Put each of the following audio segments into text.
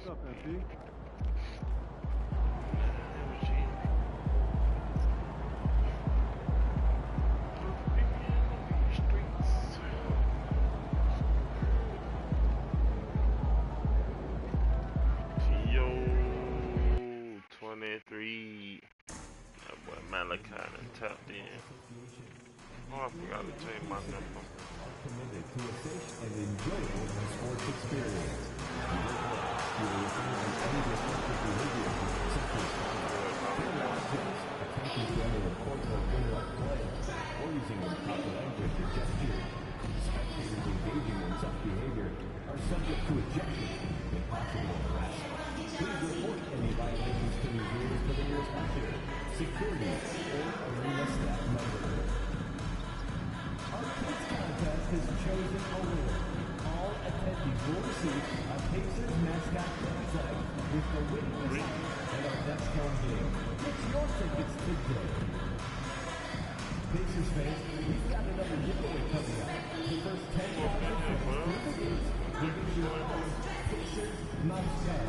What's up, MP? Yo, 23. That boy Malachi done tapped in. Oh, I forgot to change my number. Committed to a safe and enjoyable sports experience. Any disruptive behavior, such as attempting to enter a court or interrupt play, or using improper language or gestures. Spectators engaging in such behavior are subject to ejection and possible arrest. Please report any violations to these rules to the nearest usher, security, or arena staff member. Our kids contest has chosen a winner. All attendees will receive a Pacers mascot flag with the winning design and our next home game. Get your tickets today. Pacers fans, we've got another giveaway coming up. The first 10,000 fans through the gates will get your own Pacers mascot.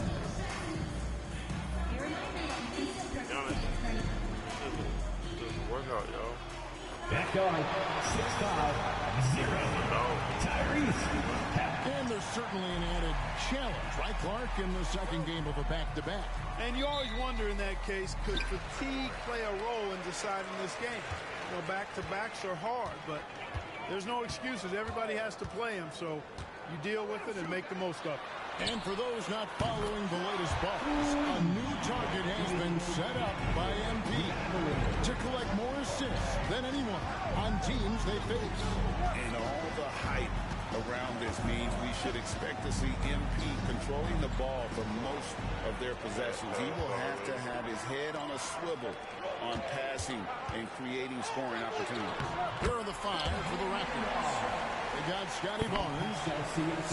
This is a workout, y'all. Back on 6-5-0. Tyrese. And there's certainly an added challenge, right, Clark, in the second game of a back-to-back. And you always wonder in that case, could fatigue play a role in deciding this game? You know, back-to-backs are hard, but there's no excuses. Everybody has to play them, so you deal with it and make the most of it. And for those not following the latest buzz, a new target has been set up by MP to collect more assists than anyone on teams they face. And all the hype around this means we should expect to see MP controlling the ball for most of their possessions. He will have to have his head on a swivel on passing and creating scoring opportunities. Here are the five for the Raptors. They got Scotty Barnes,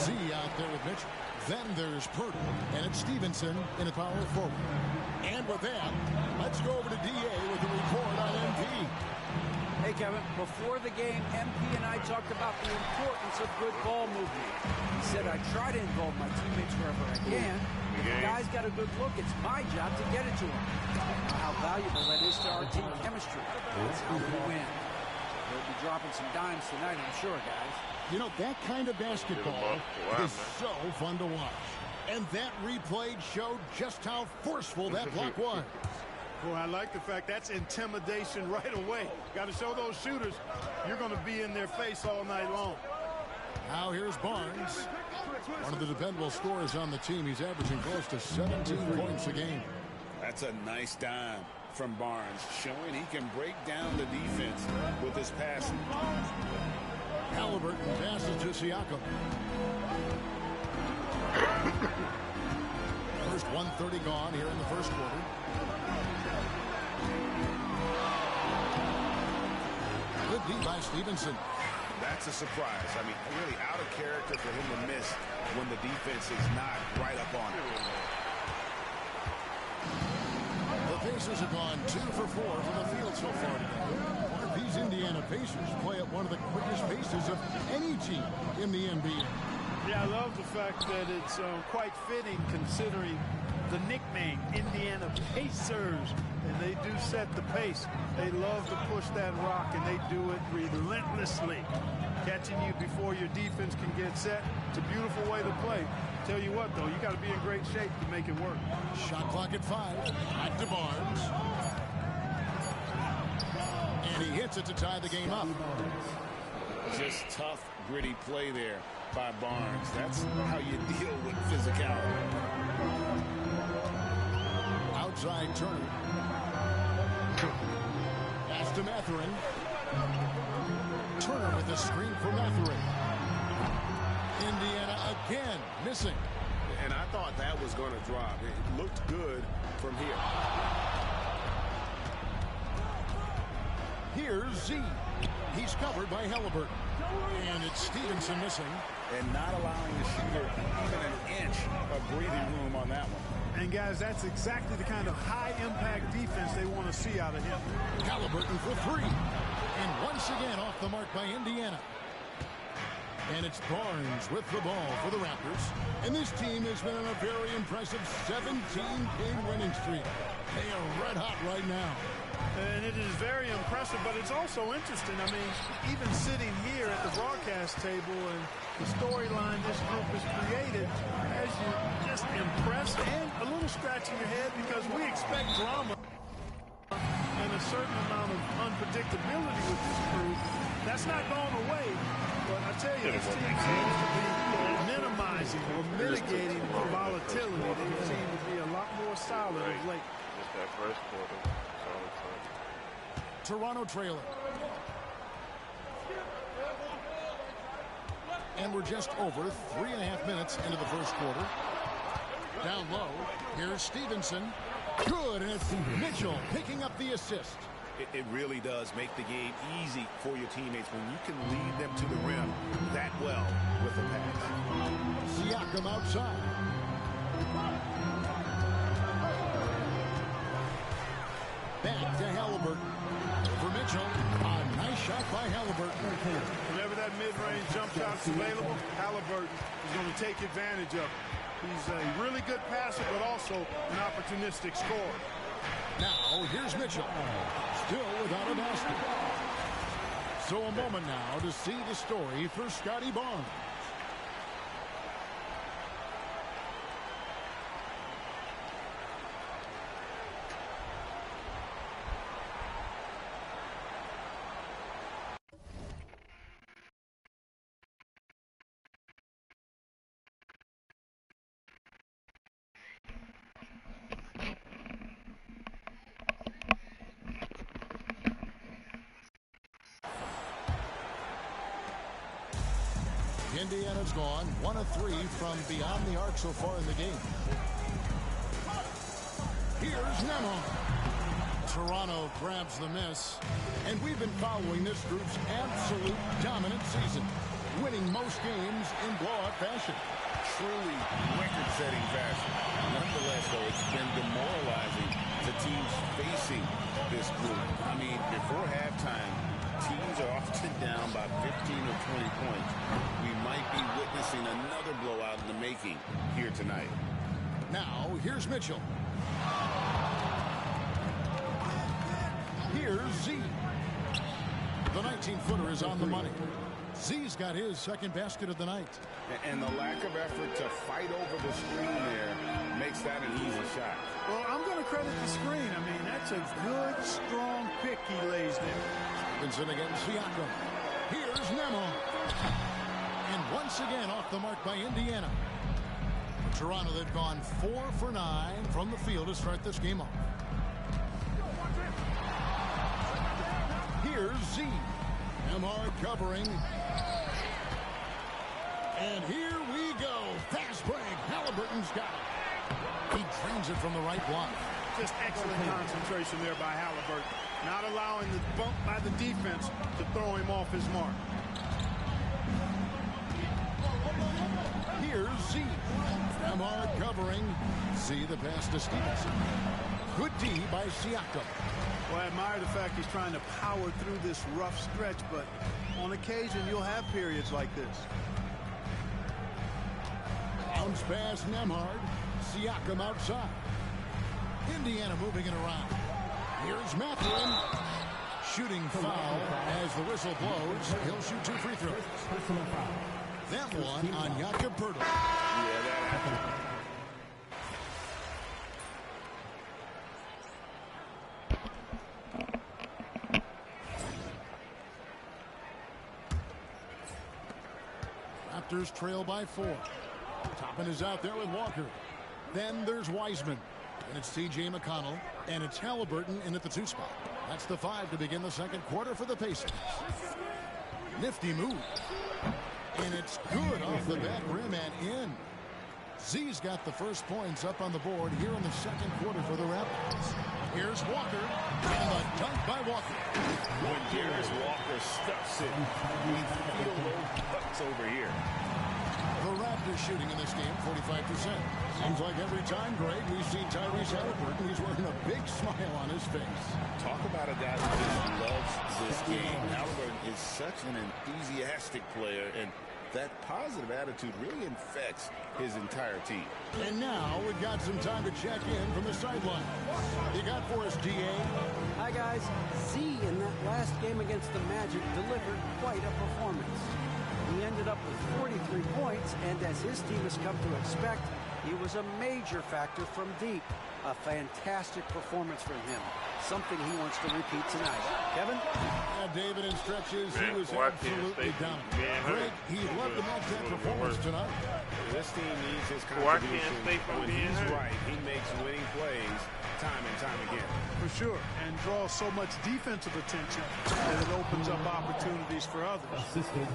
Z out there with Mitchell. Then there's Purdy, and it's Stevenson in a power forward. And with that, let's go over to DA with a report on MP. Hey, Kevin, before the game, MP and I talked about the importance of good ball movement. He said, I try to involve my teammates wherever I can. If the guy's got a good look, it's my job to get it to him. How valuable that is to our team chemistry. That's how we win. We'll be dropping some dimes tonight, I'm sure, guys. You know, that kind of basketball is so fun to watch. And that replay showed just how forceful that block was. Boy, I like the fact that's intimidation right away. Got to show those shooters you're going to be in their face all night long. Now here's Barnes. One of the dependable scorers on the team. He's averaging close to 17 points a game. That's a nice dime from Barnes, showing he can break down the defense with his passing. Halliburton passes to Siakam. First 1:30 gone here in the first quarter. Good D by Stevenson. That's a surprise. I mean, really out of character for him to miss when the defense is not right up on it. The Pacers have gone 2 for 4 from the field so far today. These Indiana Pacers play at one of the quickest paces of any team in the NBA. Yeah, I love the fact that it's quite fitting considering the nickname, Indiana Pacers. And they do set the pace. They love to push that rock, and they do it relentlessly. Catching you before your defense can get set. It's a beautiful way to play. Tell you what, though, you got to be in great shape to make it work. Shot clock at 5. Back to Barnes. And he hits it to tie the game up. Just tough, gritty play there by Barnes. That's how you deal with physicality. Outside Turner. Pass to Mathurin. Turner with the screen for Mathurin. Indiana again missing. And I thought that was going to drop. It looked good from here. Here's Z. He's covered by Halliburton. And it's Stevenson missing. And not allowing the shooter even an inch of breathing room on that one. And, guys, that's exactly the kind of high-impact defense they want to see out of him. Halliburton for 3. And once again off the mark by Indiana. And it's Barnes with the ball for the Raptors. And this team has been on a very impressive 17-game winning streak. They are red hot right now. And it is very impressive, but it's also interesting. I mean, even sitting here at the broadcast table and the storyline this group has created has you just impressed and a little scratching your head because we expect drama and a certain amount of unpredictability with this crew. That's not going away, but I tell you, this team seems to be minimizing or mitigating the volatility. They seem to be a lot more solid of late. Just that first quarter. Solid time. Toronto trailing. And we're just over 3.5 minutes into the first quarter. Down low, here's Stevenson. Good, and it's Mitchell picking up the assist. It really does make the game easy for your teammates when you can lead them to the rim that well with a pass. Siakam outside. Back to Halliburton. For Mitchell, a nice shot by Halliburton. Whenever that mid-range jump shot's available, Halliburton is going to take advantage of it. He's a really good passer, but also an opportunistic scorer. Now, here's Mitchell. Still without a basket. So a moment now to see the story for Scotty Barnes. Indiana's gone 1 of 3 from beyond the arc so far in the game. Here's Nemo. Toronto grabs the miss. And we've been following this group's absolute dominant season, winning most games in blowout fashion. Truly record-setting fashion. Nonetheless, though, it's been demoralizing to teams facing this group. I mean, before halftime, teams are often down by 15 or 20 points. We might be witnessing another blowout in the making here tonight. Now, here's Mitchell. Here's Z. The 19-footer is on the money. Z's got his second basket of the night. And the lack of effort to fight over the screen there makes that an easy shot. Well, I'm going to credit the screen. I mean, that's a good, strong pick he lays there. Stevenson against Siakam. Here's Nemo. And once again off the mark by Indiana. For Toronto, they've gone 4 for 9 from the field to start this game off. Here's Z. Nembhard covering. And here we go. Fast break. Halliburton's got it. He drains it from the right block. Just excellent concentration there by Halliburton. Not allowing the bump by the defense to throw him off his mark. Here's Z. Nembhard covering. Z the pass to Stevenson. Good D by Siakam. Well, I admire the fact he's trying to power through this rough stretch, but on occasion you'll have periods like this. Bounce pass Nembhard. Siakam outside. Indiana moving it around. Here's Mathurin. Shooting foul as the whistle blows. He'll shoot 2 free throws. That one on Jakob Poeltl. Yeah, that happened. Raptors trail by 4. Toppin is out there with Walker. Then there's Wiseman. And it's T.J. McConnell. And it's Halliburton in at the 2 spot. That's the 5 to begin the second quarter for the Pacers. Nifty move. And it's good off the back rim and in. Z's got the first points up on the board here in the second quarter for the Raptors. Here's Walker. And a dunk by Walker. When Darius Walker stuffs it, we feel those cuts over here. The Raptors shooting in this game 45%. Seems like every time, Greg, we see Tyrese Halliburton, he's wearing a big smile on his face. Talk about a guy who just loves this game. Halliburton is such an enthusiastic player, and that positive attitude really infects his entire team. And now we've got some time to check in from the sideline. You got for us, GA? Hi, guys. Z in that last game against the Magic delivered quite a performance. He ended up with 43 points, and as his team has come to expect, he was a major factor from deep. A fantastic performance from him. Something he wants to repeat tonight. Kevin? Yeah, David, in stretches, he was absolutely dominant. Greg, he loved to match that performance tonight. This team needs his contribution. When he's right, he makes winning plays time and time again. For sure, and draws so much defensive attention that it opens up opportunities for others.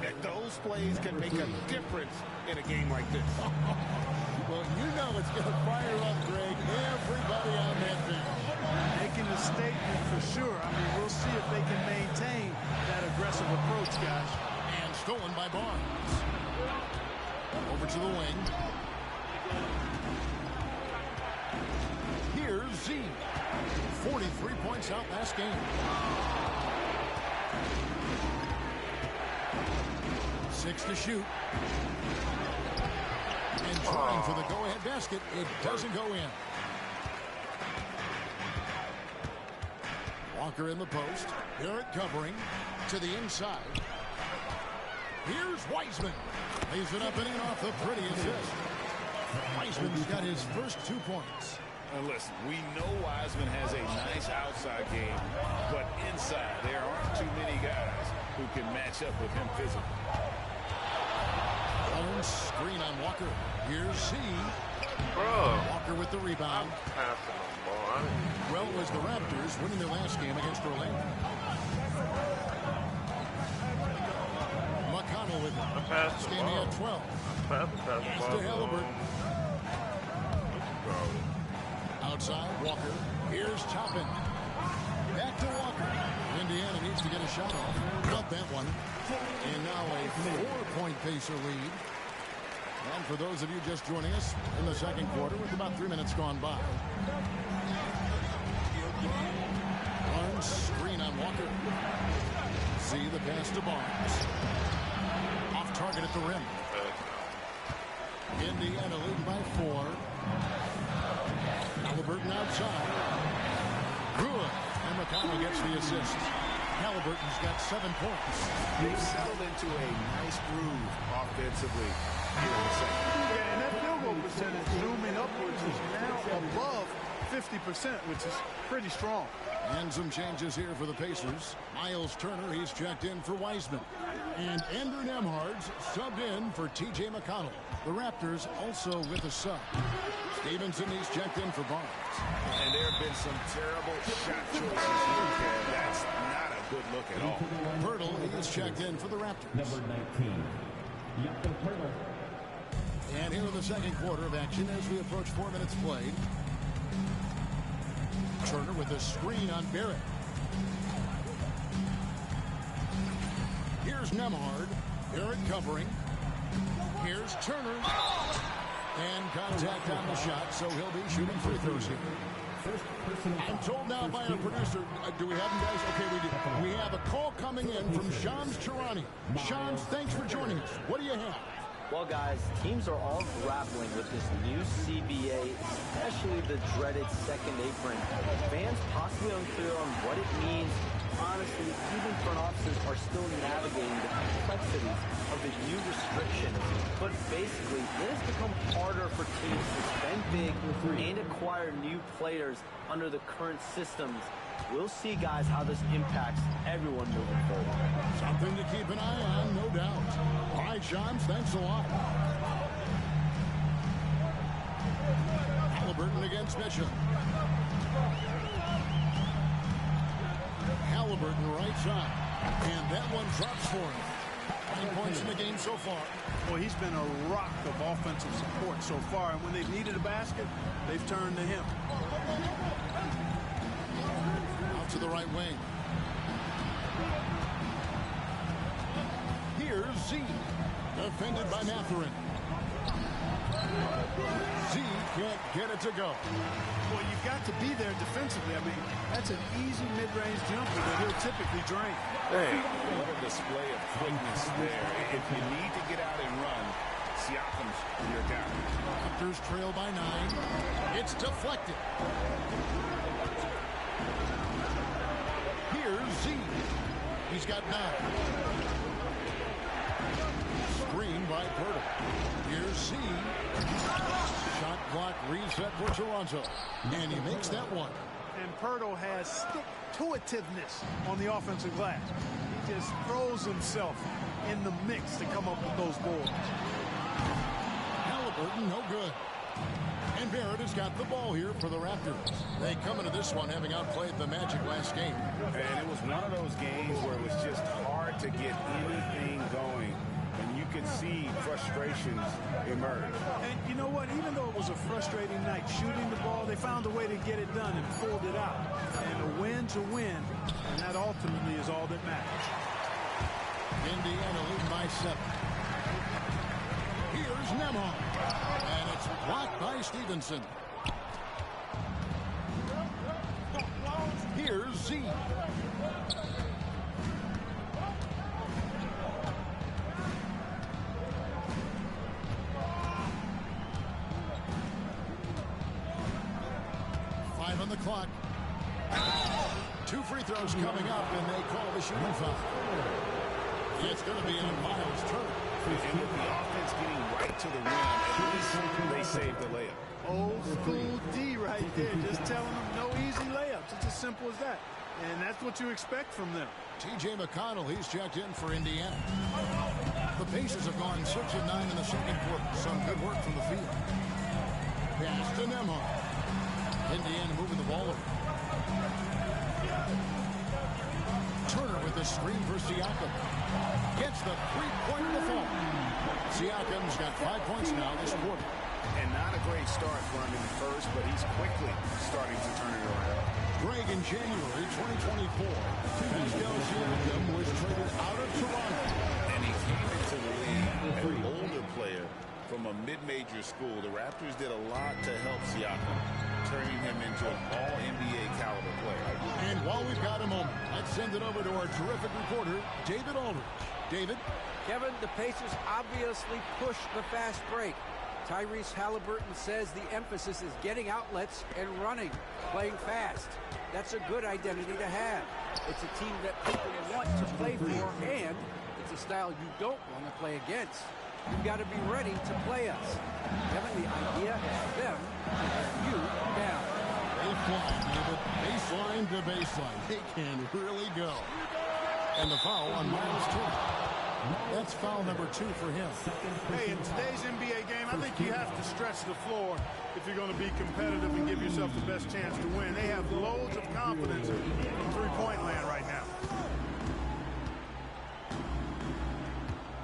And those plays can make a difference in a game like this. Well, you know it's going to fire up, Greg, everybody on that bench. Making a statement for sure. I mean, we'll see if they can maintain that aggressive approach, guys. And stolen by Barnes. Over to the wing. Here's Z. 43 points out last game. 6 to shoot. And trying for the go-ahead basket. It doesn't go in. Walker in the post. Barrett covering to the inside. Here's Wiseman. Lays it up and in off the pretty assist. Wiseman's got his first 2 points. Listen, we know Wiseman has a nice outside game, but inside there aren't too many guys who can match up with him physically. Screen on Walker. Here's C. Walker with the rebound. Passing the ball. Well, it was the Raptors winning their last game against Orlando. McConnell with it. This game he had 12. Pass to Halliburton. Outside, Walker. Here's Toppin. Back to Walker. Indiana needs to get a shot off. Got that one. And now a 4-point Pacer lead. And for those of you just joining us in the second quarter with about 3 minutes gone by. Barnes, screen on Walker. See the pass to Barnes. Off target at the rim. Indiana leading by 4. Halliburton outside. Good. And McConnell gets the assist. Halliburton's got 7 points. They've settled into a nice groove offensively here in the second. Yeah, and that field goal percentage zooming upwards is now above 50%, which is pretty strong. And some changes here for the Pacers. Miles Turner, he's checked in for Wiseman. And Andrew Nembhard's subbed in for T.J. McConnell. The Raptors also with a sub. Stevenson, he's checked in for Barnes. And there have been some terrible shot choices here, Kev. That's not a good look at all. Pirtle, he's checked in for the Raptors. Number 19, Jakob Pirtle. And here in the second quarter of action as we approach 4 minutes played. Turner with a screen on Barrett. Here's Nembhard. Barrett covering. Here's Turner. And contact on the shot, so he'll be shooting free throws here. I'm told now by our producer, do we have him, guys? Okay, we do. We have a call coming in from Shams Charania. Shams, thanks for joining us. What do you have? Well, guys, teams are all grappling with this new CBA, especially the dreaded second apron. Fans possibly unclear on what it means. Honestly, even front offices are still navigating the complexities of the new restrictions. But basically, it has become harder for teams to spend big and acquire new players under the current systems. We'll see, guys, how this impacts everyone moving forward. Something to keep an eye on, no doubt. All right, Shams, thanks a lot. Halliburton against Mitchell. Halliburton right side. And that one drops for him. 9 points in the game so far. Well, he's been a rock of offensive support so far, and when they've needed a basket, they've turned to him. Out to the right wing. Here's Z. Defended by Mathurin. Z can't get it to go. Well, you've got to be there defensively. I mean, that's an easy mid-range jumper that he'll typically drain. Hey. What a display of quickness there. If you need to get out and run, Siakam's your guy. Raptors trail by 9. It's deflected. Here's Z. He's got 9. Screen by Pirtle. Here's Z. Shot clock reset for Toronto. And he makes that one. And Pirtle has stick-to-itiveness on the offensive glass. He just throws himself in the mix to come up with those boards. Halliburton, no good. And Barrett has got the ball here for the Raptors. They come into this one having outplayed the Magic last game. And it was one of those games where it was just hard to get anything going. And you could see frustrations emerge. And you know what? Even though it was a frustrating night shooting the ball, they found a way to get it done and pulled it out. And a win to win, and that ultimately is all that matters. Indiana leading by 7. Here's Nembhard. And it's blocked by Stevenson. Here's Z. On the clock. 2 free throws coming up, and they call the shooting foul. It's going to be on Miles Turner. And with the offense getting right to the rim, at least they saved the layup. Old school D right there, just telling them no easy layups. It's as simple as that. And that's what you expect from them. T.J. McConnell, he's checked in for Indiana. The Pacers have gone 6 of 9 in the second quarter. Some good work from the field. Pass to Nembhard. Indiana moving the ball over. Turner with the screen for Siakam. Gets the three-point default. Siakam's got 5 points now this quarter. And not a great start for him in the first, but he's quickly starting to turn it around. Greg, in January 2024, Pascal Siakam was traded out of Toronto. And he came into the league an older player from a mid-major school. The Raptors did a lot to help Siakam, turning him into an all-NBA caliber player. And while we've got a moment, let's send it over to our terrific reporter, David Aldridge. David? Kevin, the Pacers obviously pushed the fast break. Tyrese Halliburton says the emphasis is getting outlets and running, playing fast. That's a good identity to have. It's a team that people want to play for, and it's a style you don't want to play against. You've got to be ready to play us. Kevin, the idea is them to wear you down. They fly, David. Baseline to baseline. They can really go. And the foul on Miles Turner. That's foul number 2 for him. Hey, in today's NBA game, I think you have to stretch the floor if you're going to be competitive and give yourself the best chance to win. They have loads of confidence from three-point land right now.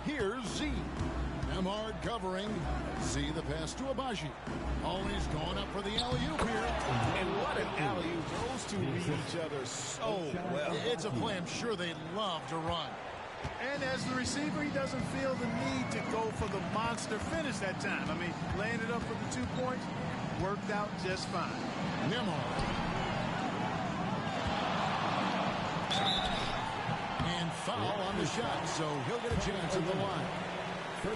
Here's Z. Nembhard covering. See the pass to Abaji. Always going up for the alley-oop here. And what an alley-oop. Those two read each other so well. It's a play I'm sure they love to run. And as the receiver, he doesn't feel the need to go for the monster finish that time. I mean, laying it up for the 2 points worked out just fine. Nembhard. And foul on the shot, so he'll get a chance at the line. The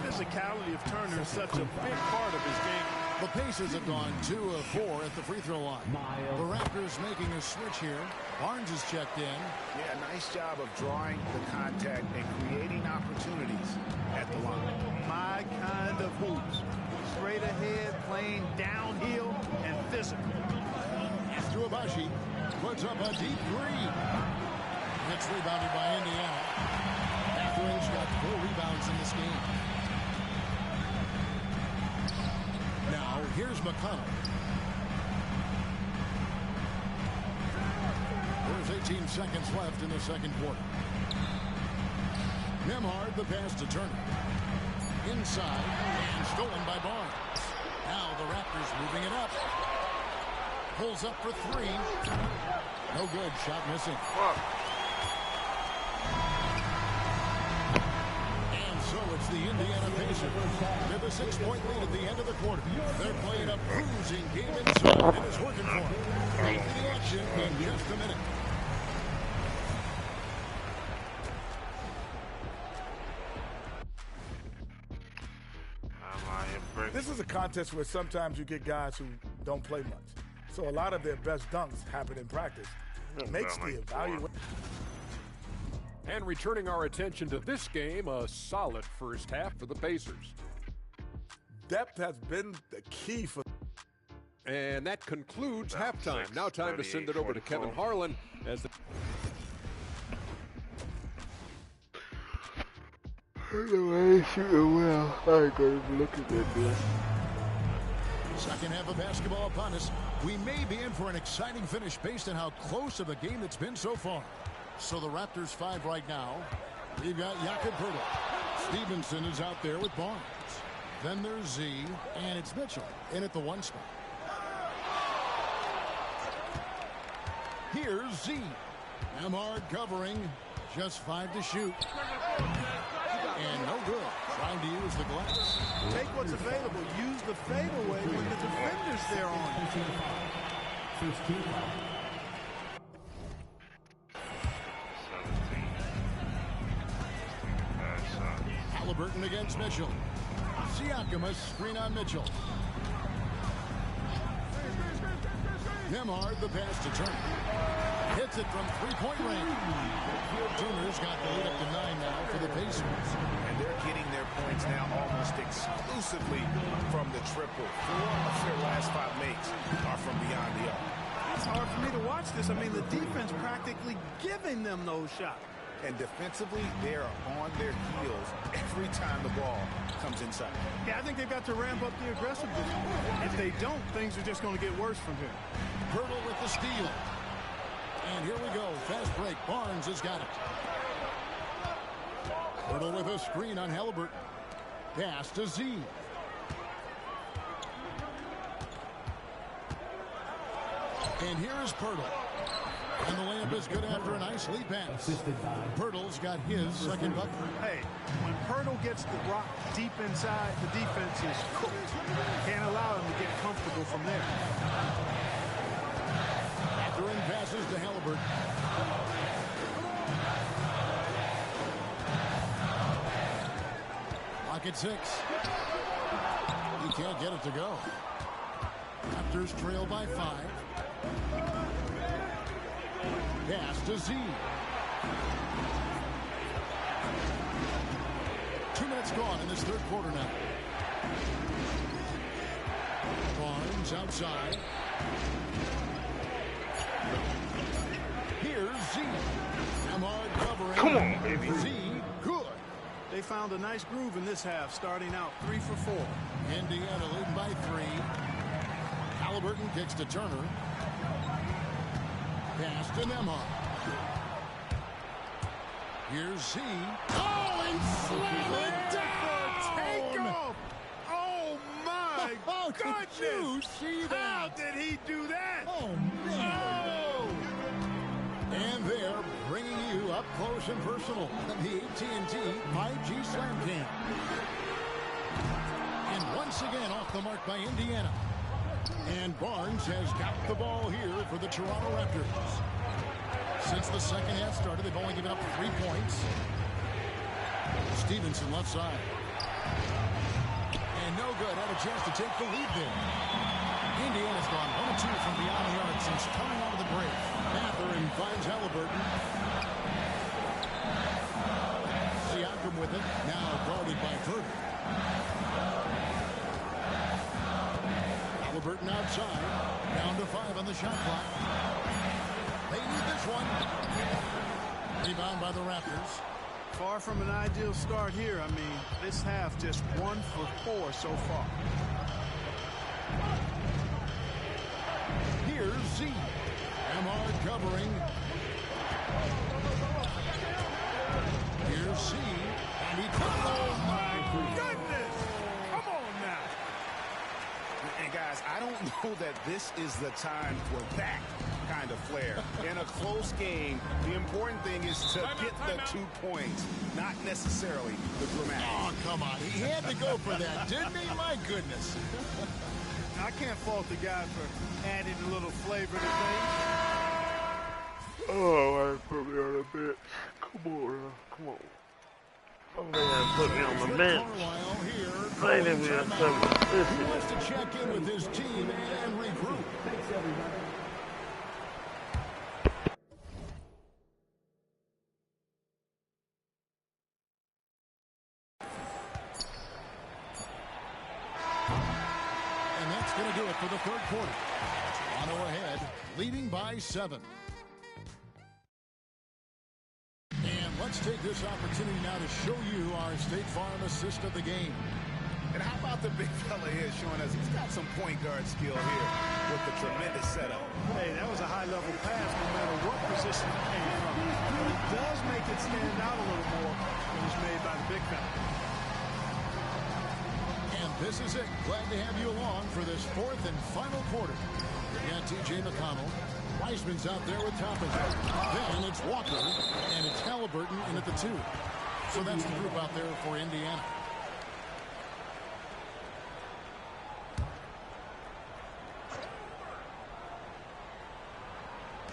physicality of Turner is such a big part of his game. The Pacers have gone 2 of 4 at the free throw line. The Raptors making a switch here. Barnes is checked in. Yeah, nice job of drawing the contact and creating opportunities at the line. My kind of hoops. Straight ahead, playing downhill, and physical. To Abaji. Puts up a deep 3. It's rebounded by Indiana. Catherine's got 4 rebounds in this game. Now, here's McConnell. There's 18 seconds left in the second quarter. Nembhard, the pass to Turner. Inside, and stolen by Barnes. Now the Raptors moving it up. Pulls up for 3. No good, shot missing. And so it's the Indiana Pacers. They have a 6-point lead at the end of the quarter. They're playing a bruising game inside, and it's working for them. Back to the action in just a minute. This is a contest where sometimes you get guys who don't play much. So a lot of their best dunks happen in practice. Makes the evaluation. And returning our attention to this game, a solid first half for the Pacers. Depth has been the key for. And that concludes halftime. Now time to send it over to Kevin Harlan as the... Second half of basketball upon us. We may be in for an exciting finish based on how close of a game it's been so far. So the Raptors 5 right now. We've got Jakob Poeltl. Stevenson is out there with Barnes. Then there's Z, and it's Mitchell in at the 1 spot. Here's Z. Nembhard covering. Just 5 to shoot. And no good. Trying to use the glass. Take what's available. Use the fadeaway when the defender's there on. Halliburton against Mitchell. Siakam, a screen on Mitchell. Nembhard, the pass to Turner. Hits it from 3-point range. Turner's got the lead up to 9 now for the Pacers. And they're getting their points now almost exclusively from the triple. 4 of their last 5 makes are from beyond the arc. It's hard for me to watch this. I mean, the defense practically giving them those shots. And defensively, they are on their heels every time the ball comes inside. Yeah, I think they've got to ramp up the aggressiveness. If they don't, things are just going to get worse from here. Poeltl with the steal. And here we go. Fast break. Barnes has got it. Poeltl with a screen on Halliburton. Pass to Z. And here is Poeltl. And the layup is good after a nice lead pass. Poeltl's got his second bucket. Hey, when Poeltl gets the rock deep inside, the defense is cooked. Can't allow him to get comfortable from there. Throwing passes to Halliburton. Pocket 6. He can't get it to go. Raptors trail by 5. Pass to Z. 2 minutes gone in this third quarter now. Barnes outside. Here's Z. Nembhard covering. Come on, baby. Z, good. They found a nice groove in this half, starting out 3 for 4. Indiana leading by 3. Halliburton kicks to Turner. Pass to Nembhard. Here's Z. Oh, and slam it down! Take off! Oh, my goodness! Did you see that? How did he do that? Oh, man. Oh! And they're bringing you up close and personal on the AT&T 5G Slam Cam. And once again off the mark by Indiana. And Barnes has got the ball here for the Toronto Raptors. Since the second half started, they've only given up 3 points. Stevenson left side. And no good. Had a chance to take the lead there. Indiana's gone 1-2 from beyond the arc since coming out of the break. Mathurin finds Halliburton. Siakam with it. Now guarded by Poeltl. Halliburton outside. Down to 5 on the shot clock. They need this one. Rebound by the Raptors. Far from an ideal start here. I mean, this half just 1 for 4 so far. Here's Z. Nembhard covering. Here's Z. And he Oh, my goodness! Come on now! And guys, I don't know that this is the time for that. kind of flair. In a close game, the important thing is to get the 2 points, not necessarily the dramatic. Oh, come on. He had to go for that, didn't he? My goodness. I can't fault the guy for adding a little flavor to things. Oh, I put me on the bench. Come on, come on. Oh, man, put me on the bench. Playing me on something. He wants to check in with his team and regroup. Thanks, everybody. And that's going to do it for the third quarter. Toronto ahead, leading by 7. And let's take this opportunity now to show you our State Farm assist of the game. And how about the big fella here showing us he's got some point guard skill here with the tremendous setup. Hey, that was a high-level pass no matter what position it came from. But it does make it stand out a little more when it's made by the big fella. And this is it. Glad to have you along for this fourth and final quarter. We got T.J. McConnell. Wiseman's out there with Toppin. Then it's Walker, and it's Halliburton in at the 2. So that's the group out there for Indiana.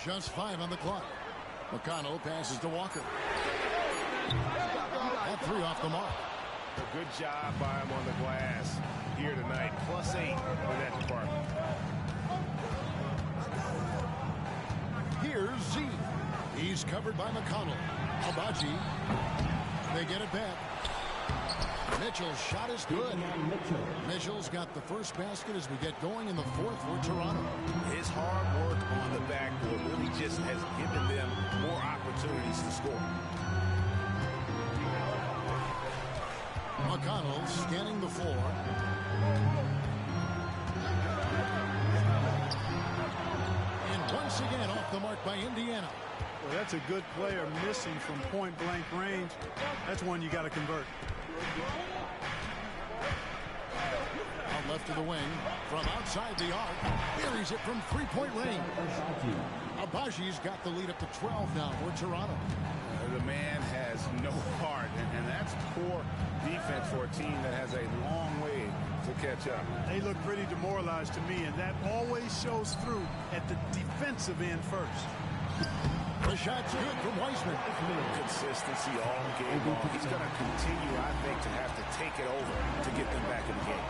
Just 5 on the clock. McConnell passes to Walker. That 3 off the mark. A good job by him on the glass here tonight. +8 in that department. Here's Z. He's covered by McConnell. Abaji. They get it back. Mitchell's shot is good. Mitchell's got the first basket as we get going in the fourth for Toronto. His hard work on the backboard really just has given them more opportunities to score. McConnell scanning the floor. And once again off the mark by Indiana. Well, that's a good player missing from point-blank range. That's one you got to convert. Out left of the wing, from outside the arc, buries it from three-point range. Abaji's got the lead up to 12 now for Toronto. The man has no heart, and that's poor defense for a team that has a long way to catch up. They look pretty demoralized to me, and that always shows through at the defensive end first. The shot's good from Wiseman. Consistency all game long. He's going to continue, I think, to have to take it over to get them back in the game.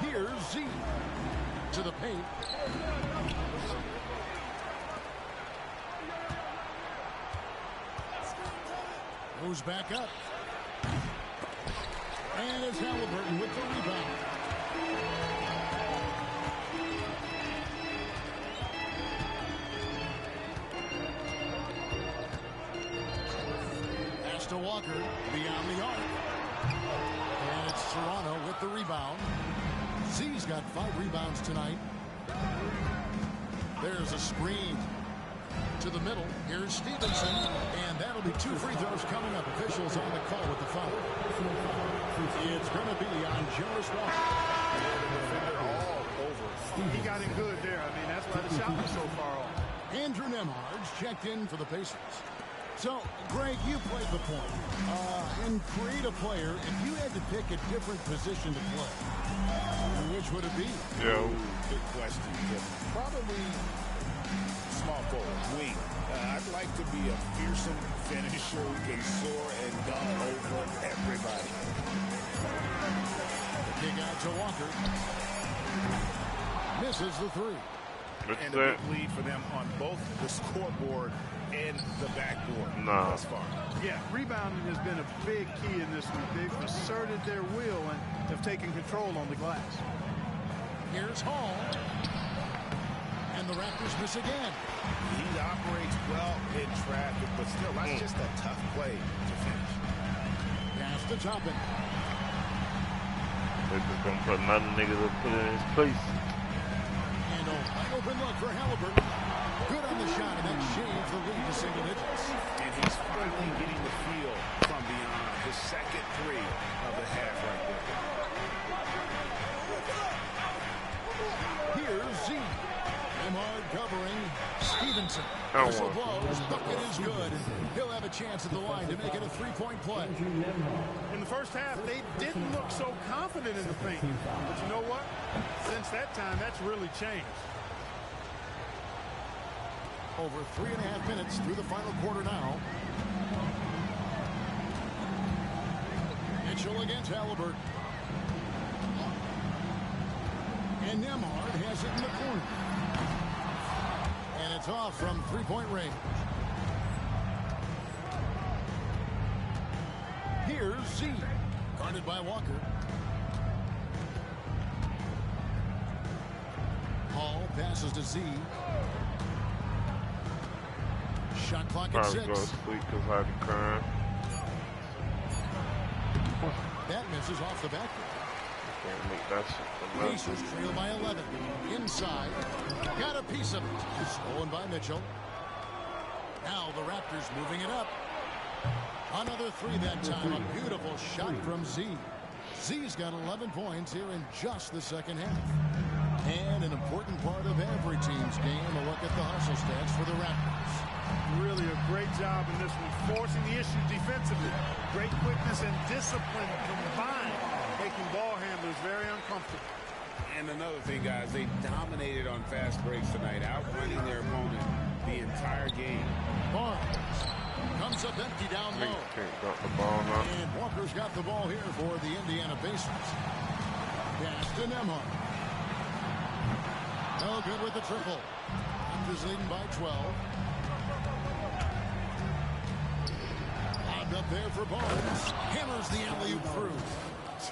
Here's Z to the paint. Moves back up. And it's Halliburton with the rebound. Pass to Walker beyond the arc. And it's Toronto with the rebound. Z's got 5 rebounds tonight. There's a screen to the middle. Here's Stevenson, and that'll be 2 free throws coming up. Officials on the call with the foul. It's going to be on Jonas Walker. All over. He got it good there. I mean, that's why the shot was so far off. Andrew Nembhard's checked in for the Pacers. So, Greg, you played the point. And create a player, if you had to pick a different position to play, which would it be? Yeah. Good question, Kevin. Probably small forward, wing. I'd like to be a fearsome finisher who can soar and dunk over everybody. The kick out to Walker. Misses the 3. And a big lead for them on both the scoreboard and the backboard thus far. Yeah, rebounding has been a big key in this one. They've asserted their will and have taken control on the glass. Here's Hall. And the Raptors miss again. He operates well in traffic, but still, that's just a tough play to finish. Pass to Toppin. They're just going to put another nigga to put in his place. And a wide open look for Halliburton. Good on the shot, and that shaves the lead to single digits. And he's finally getting the feel from beyond. His second 3 of the half right there. Stevenson. I Whistle want blows. Bucket is good. He'll have a chance at the line to make it a three-point play. In the first half, they didn't look so confident in the paint. But you know what? Since that time, that's really changed. Over 3.5 minutes through the final quarter now. Mitchell against Halliburton. And Nembhard has it in the corner. And it's off from three-point range. Here's Z. Guarded by Walker. Hall passes to Z. Shot clock at 6. Probably go to sleep because I'd be crying. That misses off the back. Can't make that shit. Pacers trail by 11. Inside. Got a piece of it. Stolen by Mitchell. Now the Raptors moving it up. Another three that time. A beautiful shot from Z. Z's got 11 points here in just the second half. And an important part of every team's game, a look at the hustle stats for the Raptors. Really a great job in this one, forcing the issue defensively. Great quickness and discipline combined, making ball handlers very uncomfortable. And another thing, guys, they dominated on fast breaks tonight, outrunning their opponent the entire game. Barnes comes up empty down low. Can't got the ball now. And Walker's got the ball here for the Indiana Pacers. Pass to Nembhard. No good with the triple. Raptors leading by 12. Lobbed up there for Barnes. Hammers the alley-oop through.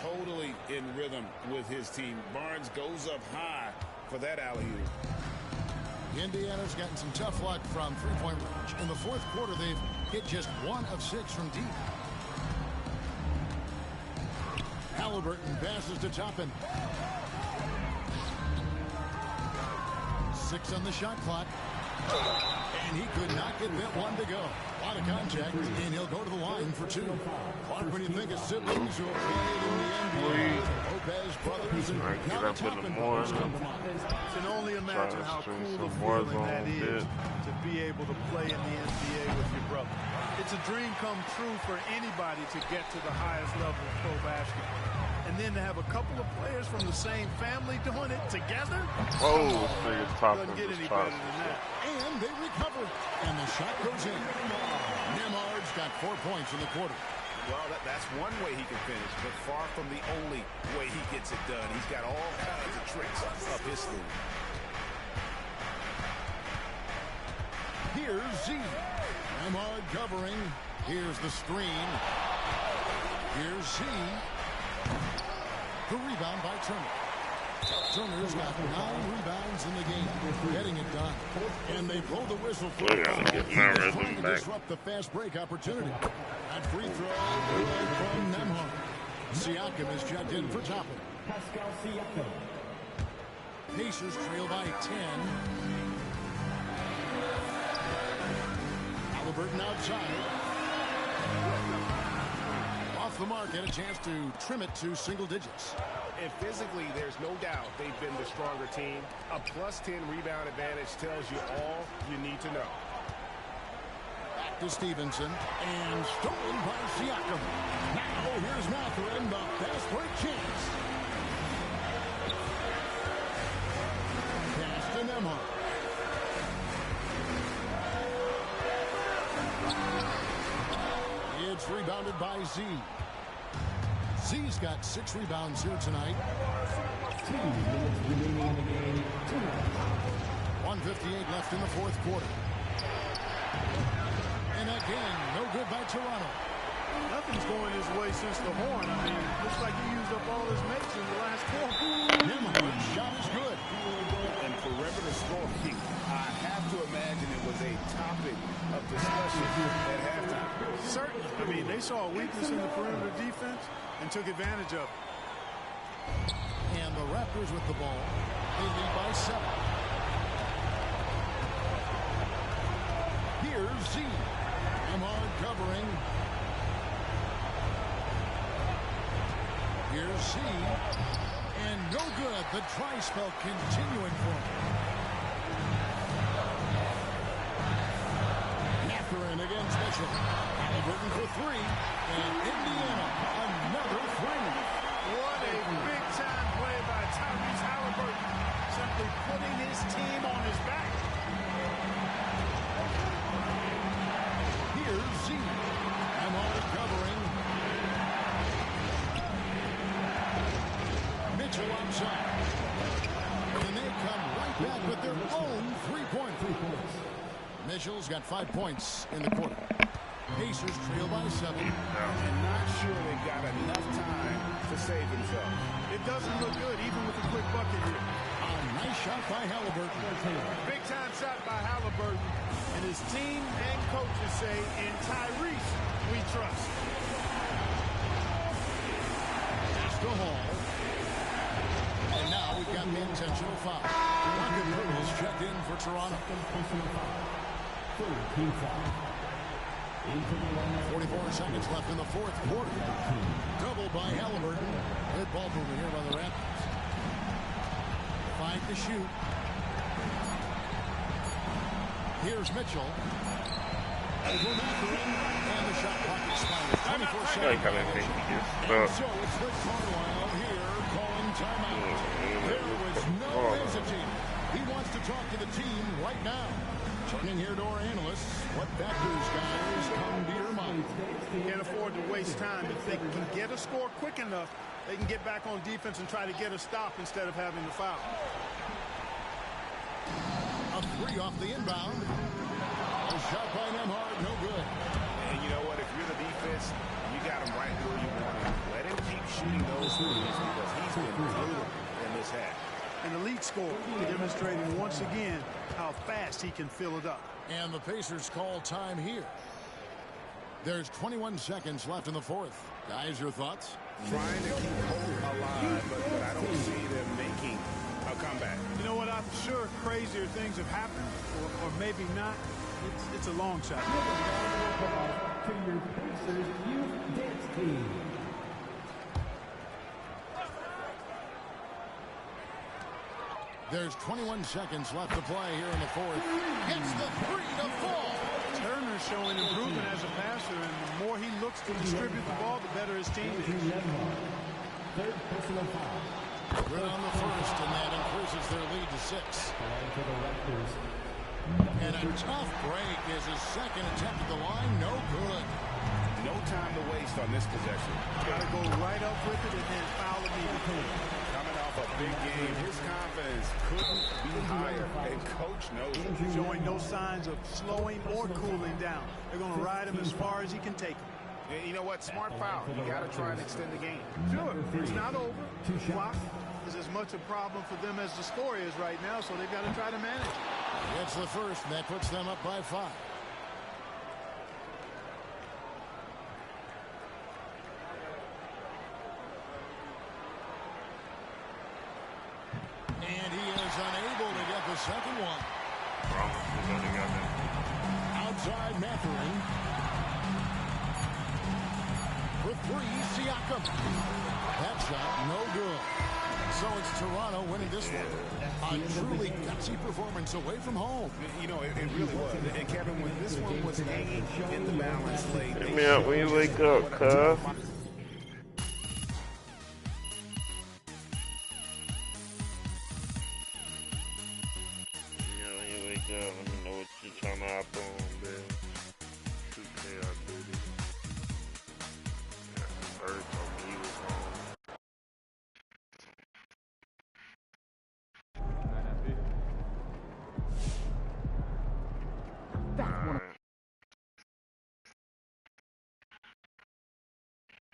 Totally in rhythm with his team. Barnes goes up high for that alley-oop. Indiana's gotten some tough luck from three-point range. In the fourth quarter, they've hit just 1 of 6 from deep. Halliburton passes to Toppin. 6 on the shot clock. And he could not get that one to go. A lot of contact, and he'll go to the line for 2. Mark, when you think of siblings who have played in the NBA, the Lopez brothers and now the Toppin brothers come to mind. You can only imagine how cool the feeling that is to be able to play in the NBA with your brother. It's a dream come true for anybody to get to the highest level of pro basketball. And then to have a couple of players from the same family doing it together. Oh, nigga's Toppin doesn't get any just better than that. And they recover. And the shot goes in. Nembhard's got 4 points in the quarter. Well, that's one way he can finish, but far from the only way he gets it done. He's got all kinds of tricks up his sleeve. Here's Z. Nembhard covering. Here's the screen. Here's Z. The rebound by Turner. Turner's got 9 rebounds in the game, getting it done. And they blow the whistle for it. Trying to disrupt the fast break opportunity. That free throw good from Nembhard. Siakam is checked in for Toppin. Pascal Siakam. Pacers trail by 10. Halliburton outside. Off the mark, and a chance to trim it to single digits. And physically, there's no doubt they've been the stronger team. A +10 rebound advantage tells you all you need to know. Back to Stevenson, and stolen by Siakam. Now here's Mathurin, the fast break chance. Pass to Nembhard. It's rebounded by Z. Z's got 6 rebounds here tonight. 2 minutes remaining in the game. 1:58 left in the fourth quarter. And again, no good by Toronto. Nothing's going his way since the horn. I mean, looks like he used up all his mates in the last quarter. Nembhard's shot is good. And perimeter scoring, I have to imagine it was a topic of discussion at halftime. Certainly. I mean, they saw a weakness in the perimeter defense and took advantage of it. And the Raptors with the ball. They lead by 7. Here's Z. Nembhard covering. Here's Z. And no good. The dry spell continuing for him. Mitchell. Halliburton for three. And Indiana, another three. What a big-time play by Tyrese Halliburton. Simply putting his team on his back. Here's Z. Emard covering. Mitchell outside. And they come right back with their own three-point. Mitchell's got 5 points in the quarter. Pacers trail by 7. And not sure they got enough time to save themselves. It doesn't look good, even with a quick bucket here. A nice shot by Halliburton. Big-time shot by Halliburton. And his team and coaches say, in Tyrese, we trust. Pass to Hall. And now we've got the intentional foul. Rocket Hurdles checked in for Toronto. 44 seconds left in the fourth quarter. Double by Halliburton. Good ball movement here by the Raptors. 5 to shoot. Here's Mitchell. Over Mathurin. And the shot clock expired. 24 seconds. And so it's Rick Carlisle here calling timeout. There was no hesitating. He wants to talk to the team right now. Turning here to our analysts, what factors, guys, come to your mind? Can't afford to waste time. If they can get a score quick enough, they can get back on defense and try to get a stop instead of having to foul. A three off the inbound. A shot by Nembhard, no good. And you know what? If you're the defense, you got him right where you want him. Let him keep shooting those threes because he's been brutal in this half. And the lead scorer demonstrating once again how fast he can fill it up. And the Pacers call time here. There's 21 seconds left in the fourth. Guys, your thoughts? Trying to keep hope alive, but I don't see them making a comeback. You know what? I'm sure crazier things have happened, or maybe not. It's a long shot. To your Pacers youth dance team. There's 21 seconds left to play here in the fourth. Gets the three to fall. Turner's showing improvement as a passer, and the more he looks to distribute the ball, the better his team is. Third personal foul. Good on the first, and that increases their lead to 6. For the Raptors. And a tough break is his second attempt at the line. No good. No time to waste on this possession. Got to go right up with it and then foul immediately. Coming off a big game, his confidence couldn't be higher, and coach knows it. Showing no signs of slowing or cooling down. They're going to ride him as far as he can take him. And you know what? Smart foul. You got to try and extend the game. Sure, it's not over. Clock is as much a problem for them as the score is right now, so they've got to try to manage. It's the first, and that puts them up by 5. And he is unable to get the second one. Outside Mathurin. For 3, Siakam. That shot, no good. So it's Toronto winning this one. A truly gutsy performance away from home. You know, it really was. And Kevin, when this one was hanging in the balance late. Get me out when you wake up, cuz. When you wake up, let me know what you're trying to hop on.